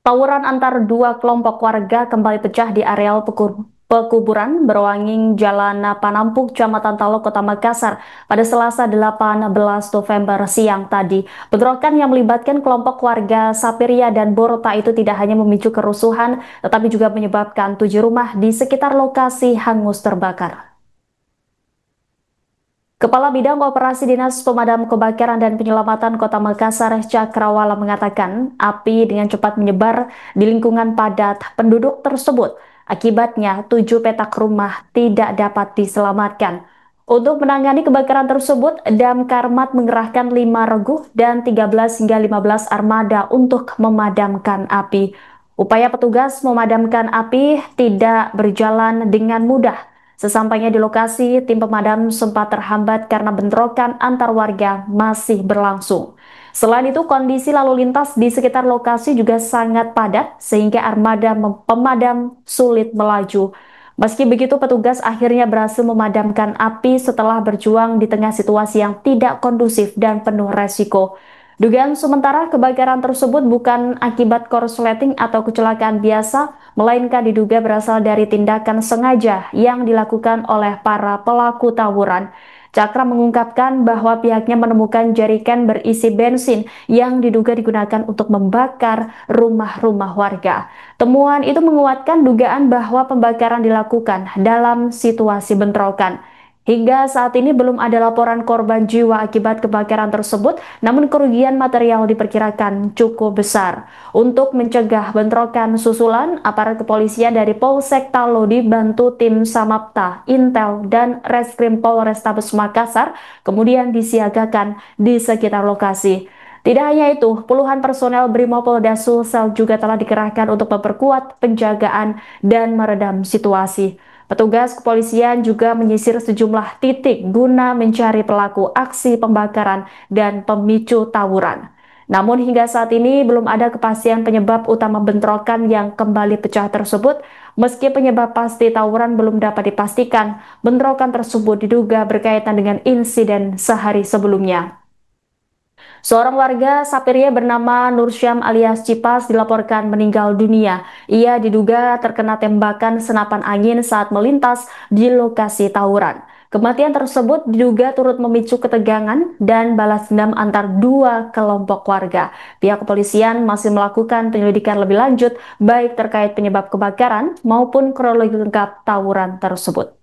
Tawuran antar dua kelompok warga kembali pecah di areal pekuburan Berwanging Jalan Panampuk, Kecamatan Talo, Kota Makassar pada Selasa 18 November siang tadi. Bentrokan yang melibatkan kelompok warga Sapiria dan Borota itu tidak hanya memicu kerusuhan, tetapi juga menyebabkan 7 rumah di sekitar lokasi hangus terbakar. Kepala Bidang Operasi Dinas Pemadam Kebakaran dan Penyelamatan Kota Makassar, Cakrawala mengatakan, api dengan cepat menyebar di lingkungan padat penduduk tersebut. Akibatnya, 7 petak rumah tidak dapat diselamatkan. Untuk menangani kebakaran tersebut, Damkar Mat mengerahkan 5 regu dan 13 hingga 15 armada untuk memadamkan api. Upaya petugas memadamkan api tidak berjalan dengan mudah. Sesampainya di lokasi, tim pemadam sempat terhambat karena bentrokan antar warga masih berlangsung. Selain itu, kondisi lalu lintas di sekitar lokasi juga sangat padat sehingga armada pemadam sulit melaju. Meski begitu, petugas akhirnya berhasil memadamkan api setelah berjuang di tengah situasi yang tidak kondusif dan penuh resiko. Dugaan sementara kebakaran tersebut bukan akibat korsleting atau kecelakaan biasa, melainkan diduga berasal dari tindakan sengaja yang dilakukan oleh para pelaku tawuran. Cakra mengungkapkan bahwa pihaknya menemukan jeriken berisi bensin yang diduga digunakan untuk membakar rumah-rumah warga. Temuan itu menguatkan dugaan bahwa pembakaran dilakukan dalam situasi bentrokan. Hingga saat ini belum ada laporan korban jiwa akibat kebakaran tersebut, namun kerugian material diperkirakan cukup besar. Untuk mencegah bentrokan susulan, aparat kepolisian dari Polsek Talo dibantu tim Samapta, Intel, dan Reskrim Polrestabes Makassar kemudian disiagakan di sekitar lokasi. Tidak hanya itu, puluhan personel Brimopolda Sulsel juga telah dikerahkan untuk memperkuat penjagaan dan meredam situasi. Petugas kepolisian juga menyisir sejumlah titik guna mencari pelaku aksi pembakaran dan pemicu tawuran. Namun hingga saat ini belum ada kepastian penyebab utama bentrokan yang kembali pecah tersebut. Meski penyebab pasti tawuran belum dapat dipastikan, bentrokan tersebut diduga berkaitan dengan insiden sehari sebelumnya. Seorang warga Sapiria bernama Nursyam alias Cipas dilaporkan meninggal dunia. Ia diduga terkena tembakan senapan angin saat melintas di lokasi tawuran. Kematian tersebut diduga turut memicu ketegangan dan balas dendam antar dua kelompok warga. Pihak kepolisian masih melakukan penyelidikan lebih lanjut, baik terkait penyebab kebakaran maupun kronologi lengkap tawuran tersebut.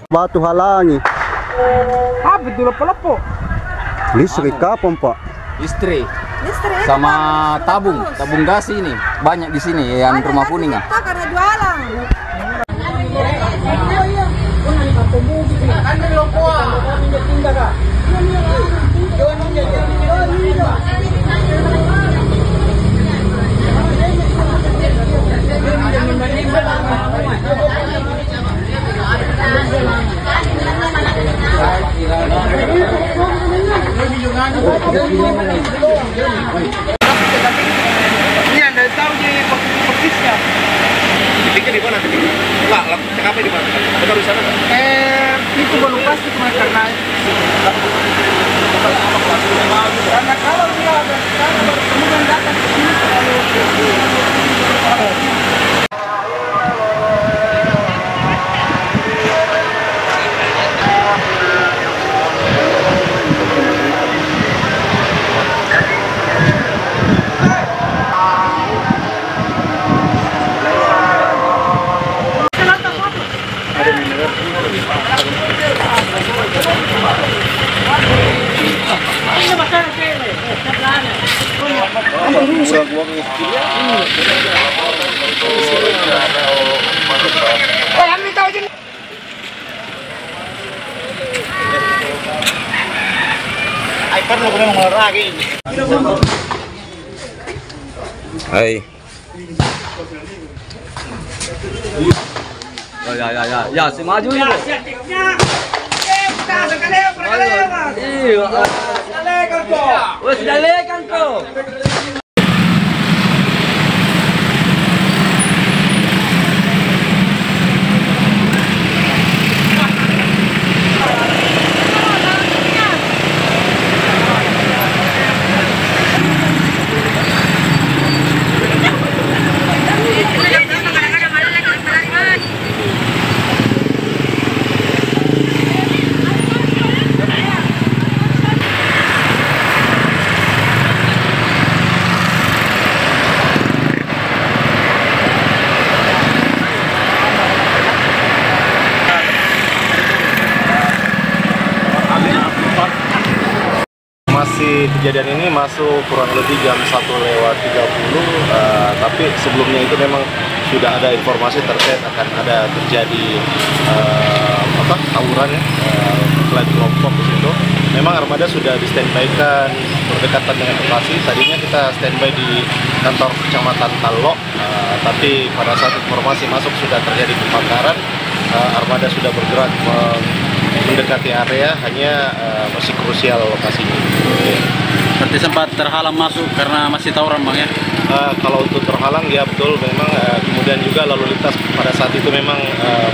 Batu halangi. Apa itu lepo-lepo? Listrik kapan, Pak? Listrik. Listrik Sama tabung gas ini banyak di sini yang rumah kuningan. karena jualan. Ini Anda tahu di persisnya. Titiknya di mana tadi? Enggak, TKP di mana? Betul di sana. Itu belum pasti karena kalau dia ada kemudian datang ke sini ikan lo memang lagi. Hai. Ya, si maju ini. Iya. Wes dalekan kau. Masih kejadian ini masuk kurang lebih jam 1:30, tapi sebelumnya itu memang sudah ada informasi terkait akan ada terjadi tawuran ya, flight kelompok di situ. Memang armada sudah di standby-kan berdekatan dengan lokasi. Tadinya kita standby di kantor kecamatan Talok, tapi pada saat informasi masuk sudah terjadi kebakaran, armada sudah bergerak mendekati area, hanya masih krusial lokasinya. Berarti sempat terhalang masuk karena masih tawuran bang ya? Kalau untuk terhalang ya betul, memang kemudian juga lalu lintas pada saat itu memang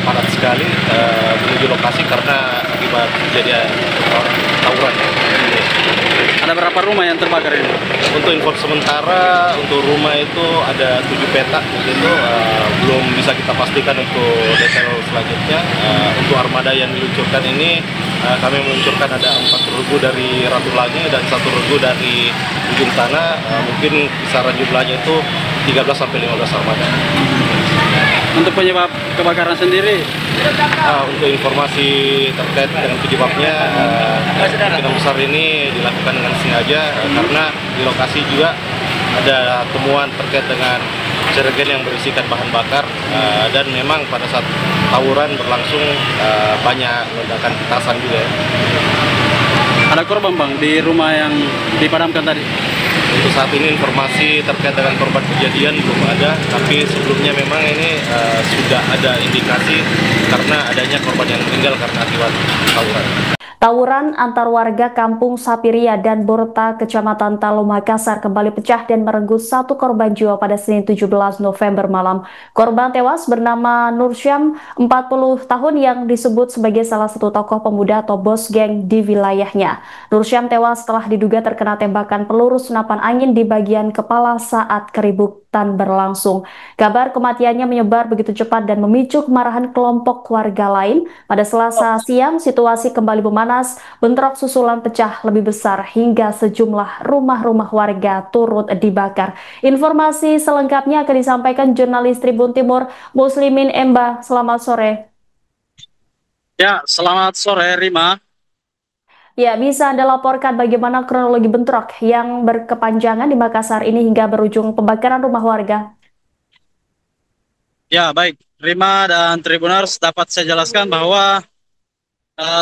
padat sekali menuju lokasi karena akibat kejadian tawuran. Ada berapa rumah yang terbakar ini? Untuk info sementara untuk rumah itu ada 7 petak begitu, belum bisa kita pastikan untuk detail selanjutnya. Untuk armada yang diluncurkan ini kami meluncurkan ada 4 regu dari Ratu Langi dan 1 regu dari ujung tanah. Mungkin kisaran jumlahnya itu 13 sampai 15 armada. Untuk penyebab kebakaran sendiri? Untuk informasi terkait dengan penyebabnya, kemungkinan besar ini dilakukan dengan sengaja karena di lokasi juga ada temuan terkait dengan jerigen yang berisikan bahan bakar, dan memang pada saat tawuran berlangsung banyak ledakan petasan juga ya. Ada korban bang di rumah yang dipadamkan tadi? Untuk saat ini informasi terkait dengan korban kejadian belum ada, tapi sebelumnya memang ini sudah ada indikasi karena adanya korban yang meninggal karena akibat tawuran. Tawuran antar warga Kampung Sapiria dan Borta, Kecamatan Talo, Makassar kembali pecah dan merenggut 1 korban jiwa pada Senin 17 November malam. Korban tewas bernama Nursyam, 40 tahun, yang disebut sebagai salah satu tokoh pemuda atau bos geng di wilayahnya. Nursyam tewas setelah diduga terkena tembakan peluru senapan angin di bagian kepala saat keributan berlangsung. Kabar kematiannya menyebar begitu cepat dan memicu kemarahan kelompok warga lain. Pada Selasa siang, situasi kembali memanas, bentrok susulan pecah lebih besar hingga sejumlah rumah-rumah warga turut dibakar. Informasi selengkapnya akan disampaikan jurnalis Tribun Timur Muslimin Emba. Selamat sore. Ya, selamat sore Rima. Ya, bisa Anda laporkan bagaimana kronologi bentrok yang berkepanjangan di Makassar ini hingga berujung pembakaran rumah warga? Ya, baik. Rima dan Tribuners, dapat saya jelaskan bahwa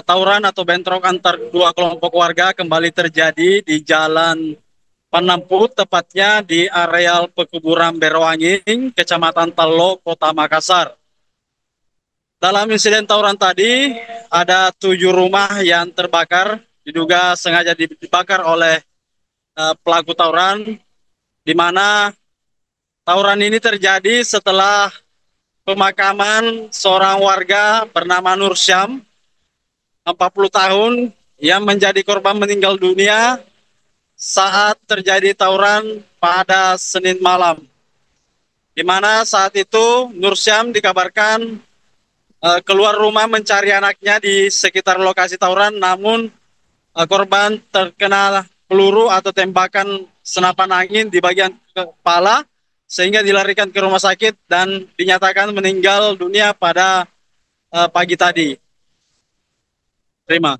tawuran atau bentrok antar 2 kelompok warga kembali terjadi di Jalan Penampu, tepatnya di areal pekuburan Berwanging, Kecamatan Talo, Kota Makassar. Dalam insiden tawuran tadi, ada 7 rumah yang terbakar, diduga sengaja dibakar oleh pelaku tawuran, di mana tawuran ini terjadi setelah pemakaman seorang warga bernama Nursyam, 40 tahun, yang menjadi korban meninggal dunia saat terjadi tawuran pada Senin malam. Di mana saat itu Nursyam dikabarkan keluar rumah mencari anaknya di sekitar lokasi tawuran, namun korban terkena peluru atau tembakan senapan angin di bagian kepala sehingga dilarikan ke rumah sakit dan dinyatakan meninggal dunia pada pagi tadi. Terima.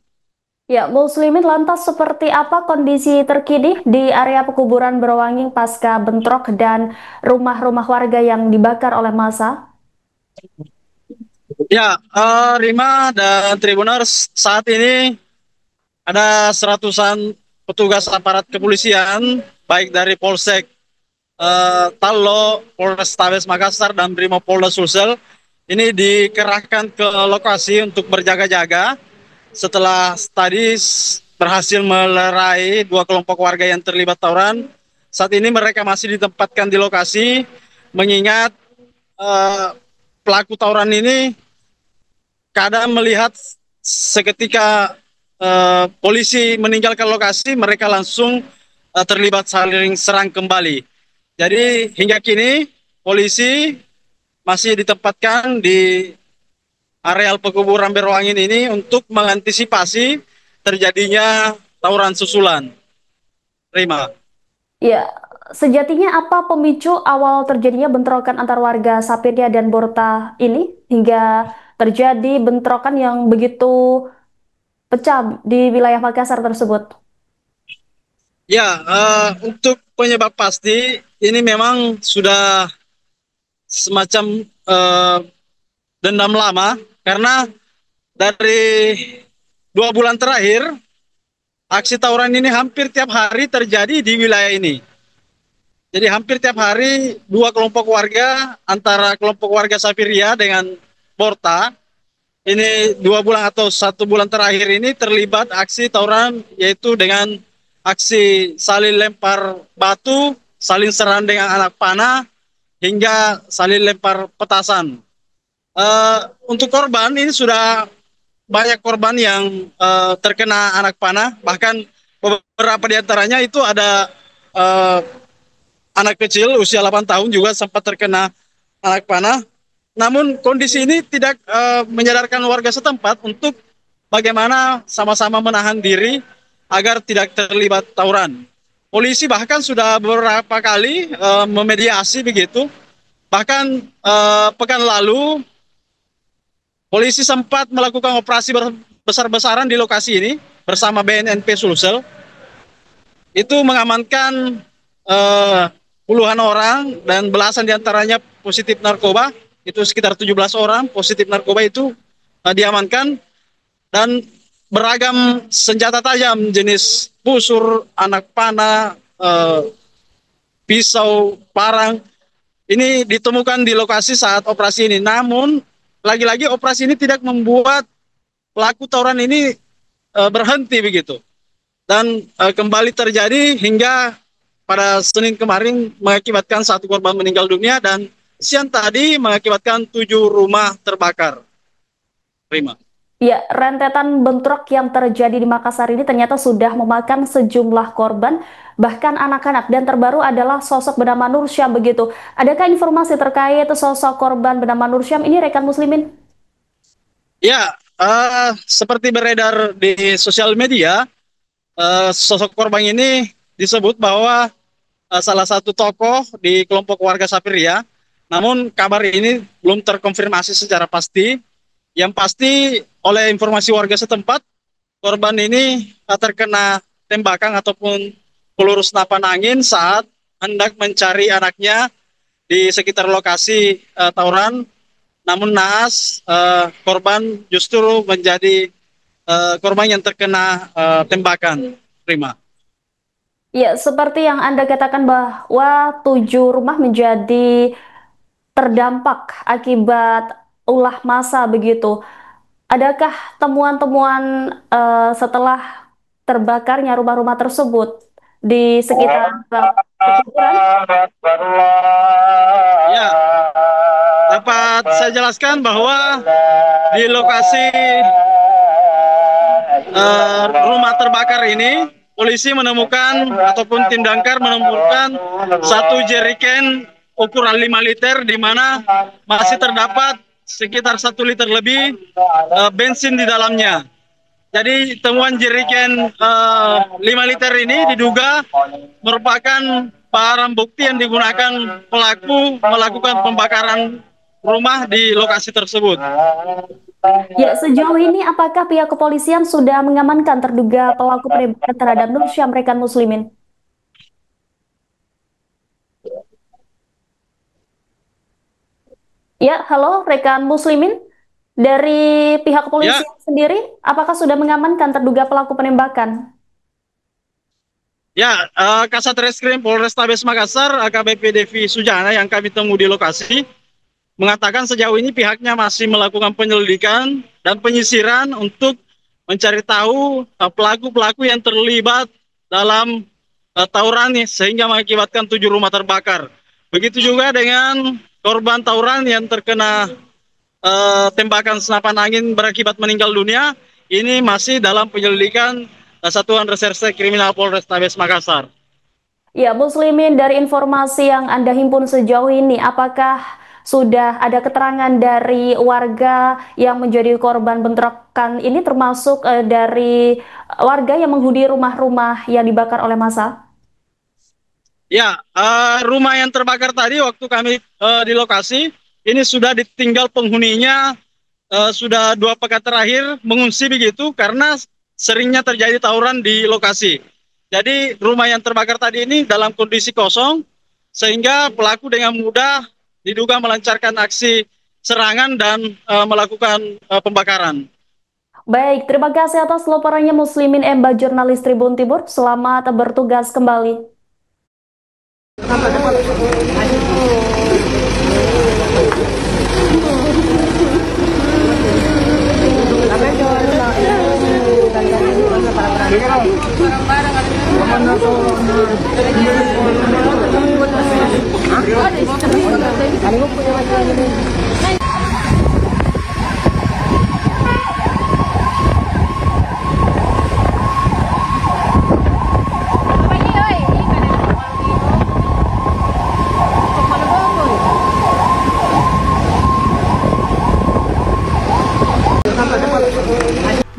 Ya, Muslimin, lantas seperti apa kondisi terkini di area pekuburan Berwanging pasca bentrok dan rumah-rumah warga yang dibakar oleh massa? Ya, Rima dan Tribuners, saat ini ada seratusan petugas aparat kepolisian, baik dari Polsek Tallo, Polrestabes Makassar, dan Brimopolda Sulsel, ini dikerahkan ke lokasi untuk berjaga-jaga setelah tadi berhasil melerai dua kelompok warga yang terlibat tawuran. Saat ini mereka masih ditempatkan di lokasi, mengingat pelaku tawuran ini kadang melihat seketika polisi meninggalkan lokasi, mereka langsung terlibat saling serang kembali. Jadi hingga kini polisi masih ditempatkan di areal pekuburan Berwangin ini untuk mengantisipasi terjadinya tawuran susulan. Terima. Ya, sejatinya apa pemicu awal terjadinya bentrokan antar warga Sapiria dan Borta ini hingga terjadi bentrokan yang begitu pecah di wilayah Makassar tersebut? Ya, untuk penyebab pasti ini memang sudah semacam dendam lama, karena dari 2 bulan terakhir aksi tawuran ini hampir tiap hari terjadi di wilayah ini. Jadi hampir tiap hari dua kelompok warga, antara kelompok warga Sapiria dengan Borta, ini 2 bulan atau 1 bulan terakhir ini terlibat aksi tawuran, yaitu dengan aksi saling lempar batu, saling serang dengan anak panah, hingga saling lempar petasan. Untuk korban ini sudah banyak korban yang terkena anak panah, bahkan beberapa di antaranya itu ada anak kecil usia 8 tahun juga sempat terkena anak panah. Namun kondisi ini tidak menyadarkan warga setempat untuk bagaimana sama-sama menahan diri agar tidak terlibat tawuran. Polisi bahkan sudah beberapa kali memediasi begitu. Bahkan pekan lalu polisi sempat melakukan operasi besar-besaran di lokasi ini bersama BNNP Sulsel. Itu mengamankan puluhan orang dan belasan diantaranya positif narkoba. Itu sekitar 17 orang positif narkoba itu diamankan, dan beragam senjata tajam jenis busur, anak panah, pisau, parang, ini ditemukan di lokasi saat operasi ini. Namun lagi-lagi operasi ini tidak membuat pelaku tawuran ini berhenti begitu, dan kembali terjadi hingga pada Senin kemarin mengakibatkan 1 korban meninggal dunia, dan siang tadi mengakibatkan 7 rumah terbakar. Terima. Ya, rentetan bentrok yang terjadi di Makassar ini ternyata sudah memakan sejumlah korban, bahkan anak-anak, dan terbaru adalah sosok bernama Nur Syam begitu. Adakah informasi terkait sosok korban bernama Nur Syam ini, rekan muslimin? Ya, seperti beredar di sosial media, sosok korban ini disebut bahwa salah satu tokoh di kelompok warga Sapiria. Namun kabar ini belum terkonfirmasi secara pasti. Yang pasti oleh informasi warga setempat, korban ini terkena tembakan ataupun peluru senapan angin saat hendak mencari anaknya di sekitar lokasi tawuran. Namun naas, korban justru menjadi korban yang terkena tembakan. Terima. Ya, seperti yang Anda katakan bahwa 7 rumah menjadi terdampak akibat ulah massa begitu. Adakah temuan-temuan setelah terbakarnya rumah-rumah tersebut di sekitar perkuburan? Ya, dapat saya jelaskan bahwa di lokasi rumah terbakar ini, polisi menemukan ataupun tim damkar menemukan 1 jerigen ukuran 5 liter, di mana masih terdapat sekitar 1 liter lebih bensin di dalamnya. Jadi temuan jerigen 5 liter ini diduga merupakan barang bukti yang digunakan pelaku melakukan pembakaran rumah di lokasi tersebut. Ya, sejauh ini apakah pihak kepolisian sudah mengamankan terduga pelaku penembakan terhadap Nur Syam, rekan muslimin? Ya, halo rekan muslimin. Dari pihak Ya, kepolisian sendiri, apakah sudah mengamankan terduga pelaku penembakan? Ya, Kasat Reskrim Polrestabes Makassar, AKBP Devi Sujana yang kami temui di lokasi, mengatakan sejauh ini pihaknya masih melakukan penyelidikan dan penyisiran untuk mencari tahu pelaku-pelaku yang terlibat dalam tawuran sehingga mengakibatkan 7 rumah terbakar. Begitu juga dengan korban tawuran yang terkena tembakan senapan angin berakibat meninggal dunia. Ini masih dalam penyelidikan Satuan Reserse Kriminal Polrestabes Makassar. Ya, Muslimin, dari informasi yang Anda himpun sejauh ini, apakah sudah ada keterangan dari warga yang menjadi korban bentrokan ini, termasuk dari warga yang menghuni rumah-rumah yang dibakar oleh massa? Ya, rumah yang terbakar tadi waktu kami di lokasi, ini sudah ditinggal penghuninya, sudah 2 pekan terakhir mengungsi begitu karena seringnya terjadi tawuran di lokasi. Jadi rumah yang terbakar tadi ini dalam kondisi kosong, sehingga pelaku dengan mudah diduga melancarkan aksi serangan dan melakukan pembakaran. Baik, terima kasih atas laporannya Muslimin Emba, jurnalis Tribun Timur. Selamat bertugas kembali.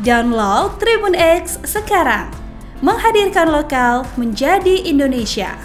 Download Tribun X sekarang, menghadirkan lokal menjadi Indonesia.